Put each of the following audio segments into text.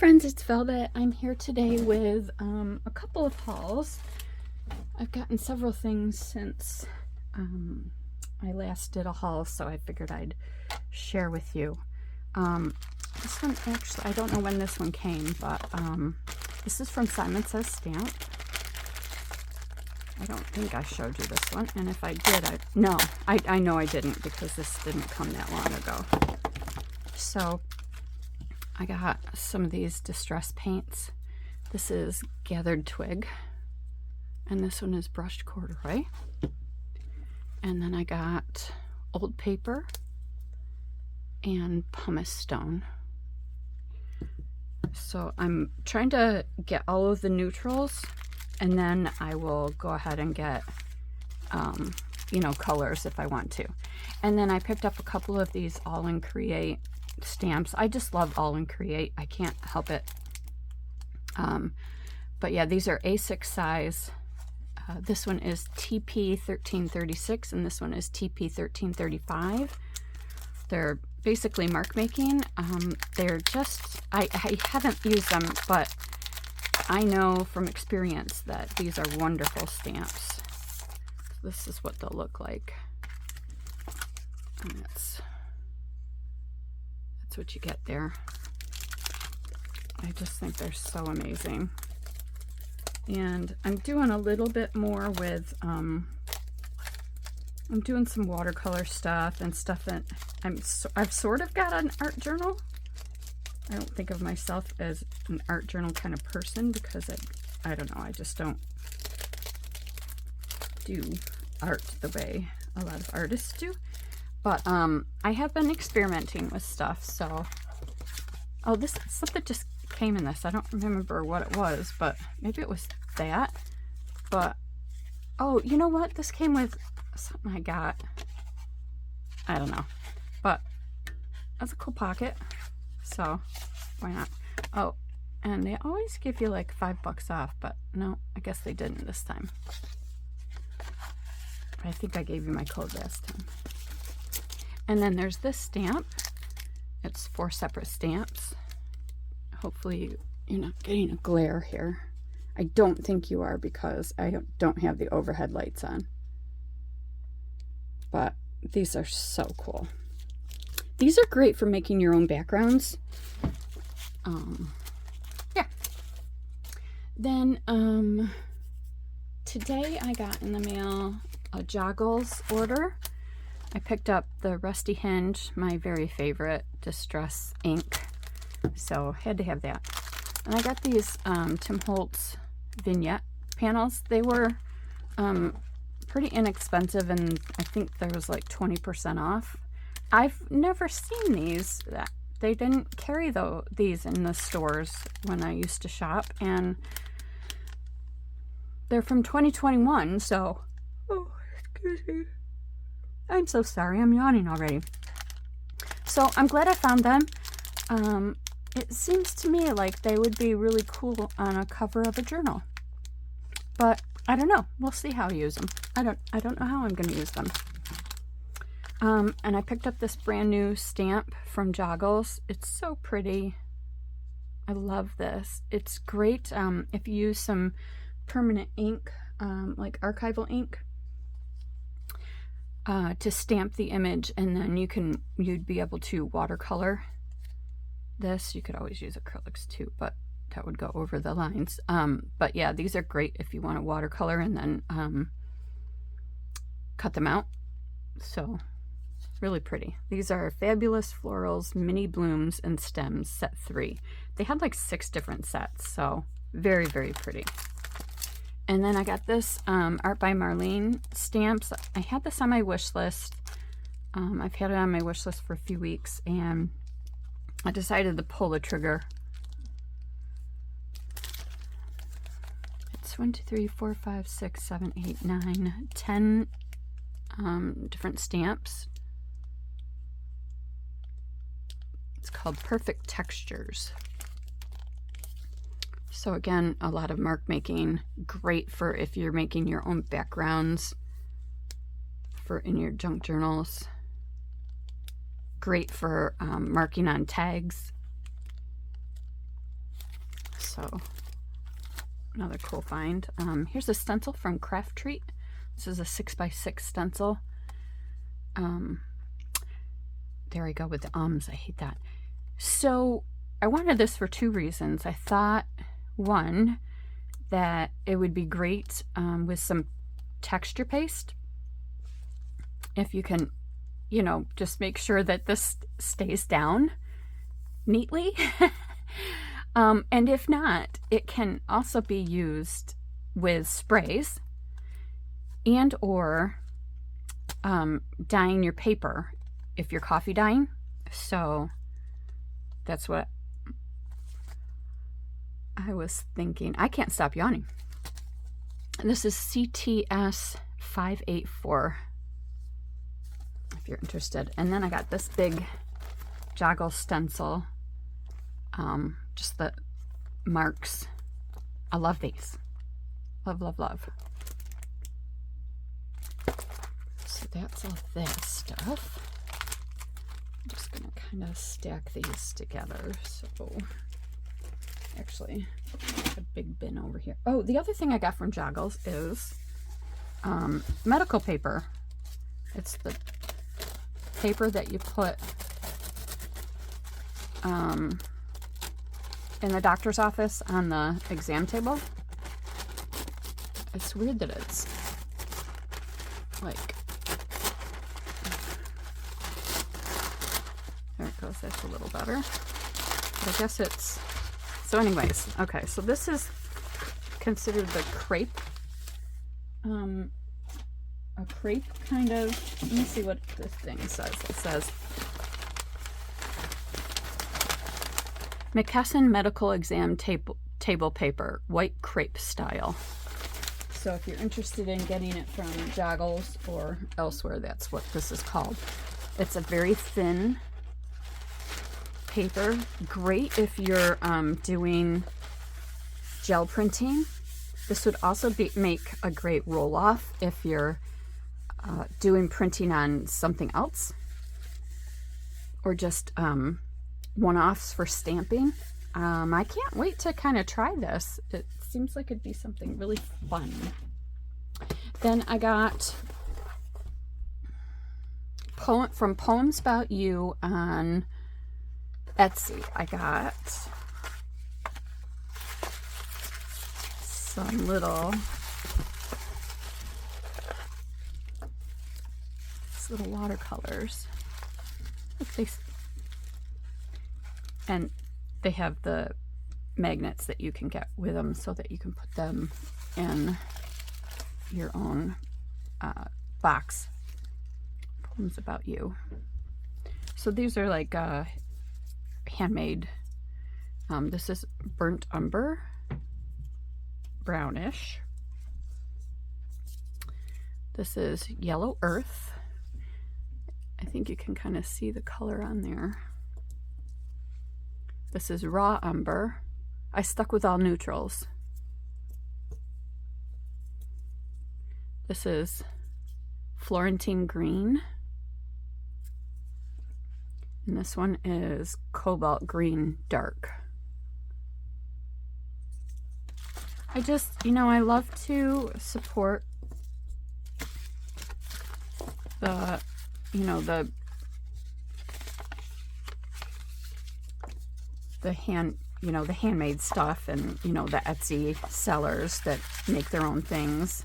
friends, it's Velvet. I'm here today with a couple of hauls. I've gotten several things since I last did a haul, so I figured I'd share with you. This one actually, I don't know when this one came, but this is from Simon Says Stamp. I don't think I showed you this one, and if I did, I know I didn't, because this didn't come that long ago. So I got some of these distress paints. This is Gathered Twig, and this one is Brushed Corduroy. And then I got Old Paper and Pumice Stone. So I'm trying to get all of the neutrals, and then I will go ahead and get you know, colors if I want to. And then I picked up a couple of these All in Create stamps. I just love All in Create. I can't help it. But yeah, these are A6 size. This one is TP 1336 and this one is TP 1335. They're basically mark making. They're just, I haven't used them, but I know from experience that these are wonderful stamps. This is what they'll look like. And that's what you get there. I just think they're so amazing. And I'm doing a little bit more with I'm doing some watercolor stuff and stuff that I've sort of got an art journal. I don't think of myself as an art journal kind of person, because I don't know, I just don't do art the way a lot of artists do. But I have been experimenting with stuff. So this something just came in this. I don't remember what it was, but maybe it was that. But oh, you know what, this came with something I got. I don't know, but that's a cool pocket, so why not? Oh, and they always give you like $5 off, but no, I guess they didn't this time. I think I gave you my code last time. And then there's this stamp. It's 4 separate stamps. Hopefully you're not getting a glare here. I don't think you are, because I don't have the overhead lights on. But these are so cool. These are great for making your own backgrounds. Yeah. Then today I got in the mail a Joggles order. I picked up the Rusty Hinge, my very favorite distress ink, so had to have that. And I got these Tim Holtz vignette panels. They were pretty inexpensive, and I think there was like 20% off. I've never seen these. They didn't carry these in the stores when I used to shop, and they're from 2021, so oh, excuse me. I'm so sorry, I'm yawning already. So I'm glad I found them. It seems to me like they would be really cool on a cover of a journal. But I don't know. We'll see how I use them. I don't know how I'm going to use them. And I picked up this brand new stamp from Joggles. It's so pretty. I love this. It's great if you use some permanent ink, like archival ink, to stamp the image, and then you'd be able to watercolor this. You could always use acrylics too, but that would go over the lines. But yeah, these are great if you want to watercolor and then cut them out. So really pretty. These are Fabulous Florals Mini Blooms and Stems set 3. They had like 6 different sets, so very, very pretty. And then I got this Art by Marlene stamps. I had this on my wish list. I've had it on my wish list for a few weeks, and I decided to pull the trigger. It's 1, 2, 3, 4, 5, 6, 7, 8, 9, 10 different stamps. It's called Perfect Textures. So again, a lot of mark making, great for if you're making your own backgrounds for in your junk journals. Great for marking on tags. So another cool find. Here's a stencil from Craft Treat. This is a 6x6 stencil. There we go with the ums. I hate that. So I wanted this for two reasons. I thought, one, that it would be great with some texture paste. If you can, you know, just make sure that this stays down neatly. And if not, it can also be used with sprays and or dyeing your paper if you're coffee dyeing. So that's what I was thinking. I can't stop yawning. And this is CTS 584 if you're interested. And then I got this big Joggles stencil, just the marks. I love these. Love, love, love. So that's all that stuff. I'm just gonna kind of stack these together. So actually, a big bin over here. Oh, the other thing I got from Joggles is medical paper. It's the paper that you put in the doctor's office on the exam table. It's weird that it's like, there it goes, that's a little better. But I guess it's, so anyways, okay, so this is considered the crepe, a crepe kind of, let me see what this thing says. It says, McKesson Medical Exam Table Paper, white crepe style. So if you're interested in getting it from Joggles or elsewhere, that's what this is called. It's a very thin paper. Great if you're doing gel printing. This would also make a great roll-off if you're doing printing on something else, or just one-offs for stamping. I can't wait to kind of try this. It seems like it'd be something really fun. Then I got from Poems About You on Etsy. I got some little watercolors. And they have the magnets that you can get with them so that you can put them in your own box. Poems About You. So these are like handmade. This is burnt umber, brownish. This is yellow earth. I think you can kind of see the color on there. This is raw umber. I stuck with all neutrals. This is Florentine green. And this one is cobalt green dark. I just, you know, I love to support the, you know, the handmade stuff, and, you know, the Etsy sellers that make their own things.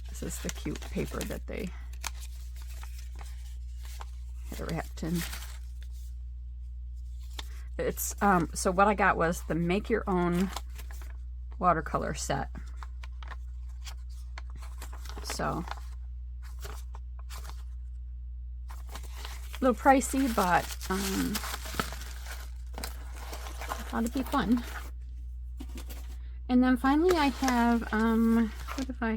This is the cute paper that they had wrapped in. It's, so what I got was the Make Your Own watercolor set. So, a little pricey, but, thought it'd be fun. And then finally I have, what have I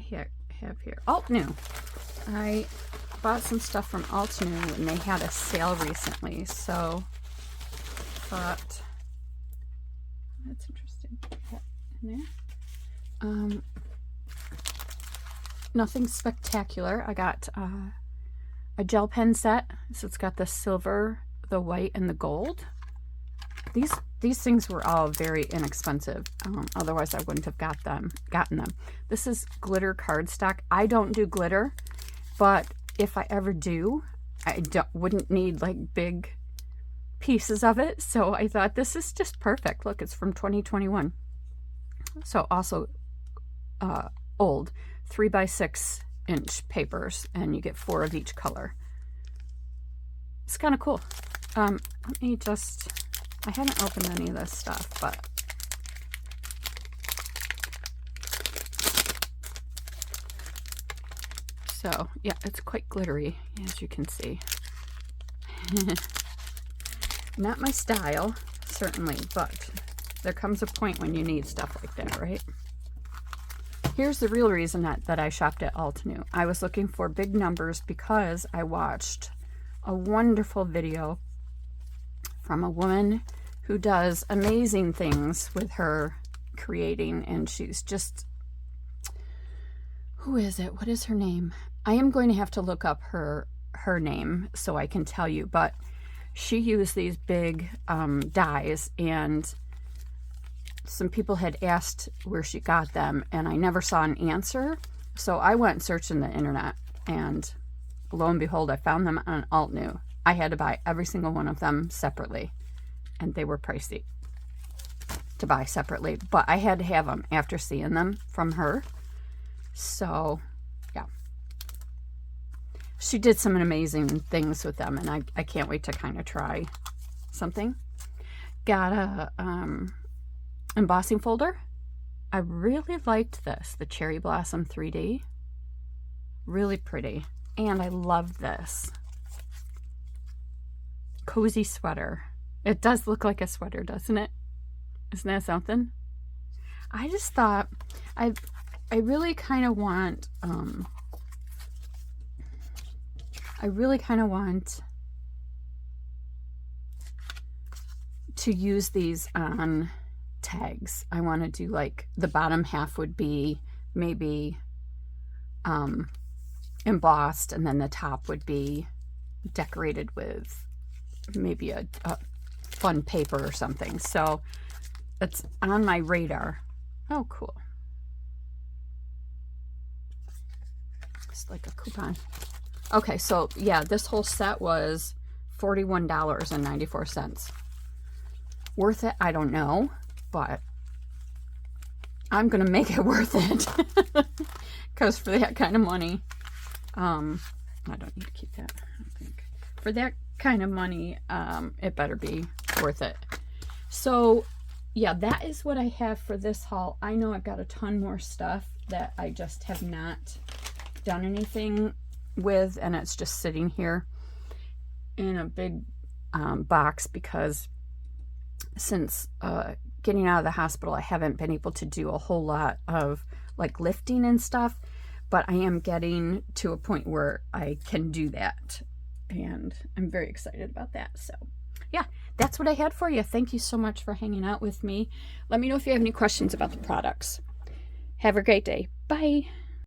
have here? Altenew. I bought some stuff from Altenew and they had a sale recently, so thought that's interesting. Put that in there. Nothing spectacular. I got a gel pen set, so it's got the silver, the white, and the gold. These things were all very inexpensive. Otherwise, I wouldn't have gotten them. This is glitter cardstock. I don't do glitter, but if I ever do, I wouldn't need like big pieces of it. So I thought this is just perfect. Look, it's from 2021. So also old 3x6 inch papers, and you get 4 of each color. It's kind of cool. Let me just, I haven't opened any of this stuff, but so yeah, it's quite glittery, as you can see. Not my style, certainly, but there comes a point when you need stuff like that, right? Here's the real reason that I shopped at Altenew. I was looking for big numbers because I watched a wonderful video from a woman who does amazing things with her creating, and she's just, who is it? What is her name? I am going to have to look up her name so I can tell you, but she used these big dies, and some people had asked where she got them, and I never saw an answer. So I went searching the internet, and lo and behold, I found them on Altenew. I had to buy every single one of them separately, and they were pricey to buy separately, but I had to have them after seeing them from her. So yeah, she did some amazing things with them, and I can't wait to kind of try something. Got a embossing folder. I really liked this, the Cherry Blossom 3D. Really pretty. And I love this cozy sweater. It does look like a sweater, doesn't it? Isn't that something? I just thought I really kind of want to use these on tags. I want to do like the bottom half would be maybe embossed, and then the top would be decorated with maybe a fun paper or something. So it's on my radar. Oh, cool. It's like a coupon. Okay, so yeah, this whole set was $41.94. Worth it? I don't know, but I'm gonna make it worth it. Because for that kind of money, I don't need to keep that, I don't think. For that kind of money, it better be worth it. So yeah, that is what I have for this haul. I know I've got a ton more stuff that I just have not done anything with, and it's just sitting here in a big box, because since getting out of the hospital, I haven't been able to do a whole lot of like lifting and stuff, but I am getting to a point where I can do that, and I'm very excited about that. So yeah, that's what I had for you. Thank you so much for hanging out with me. Let me know if you have any questions about the products. Have a great day. Bye.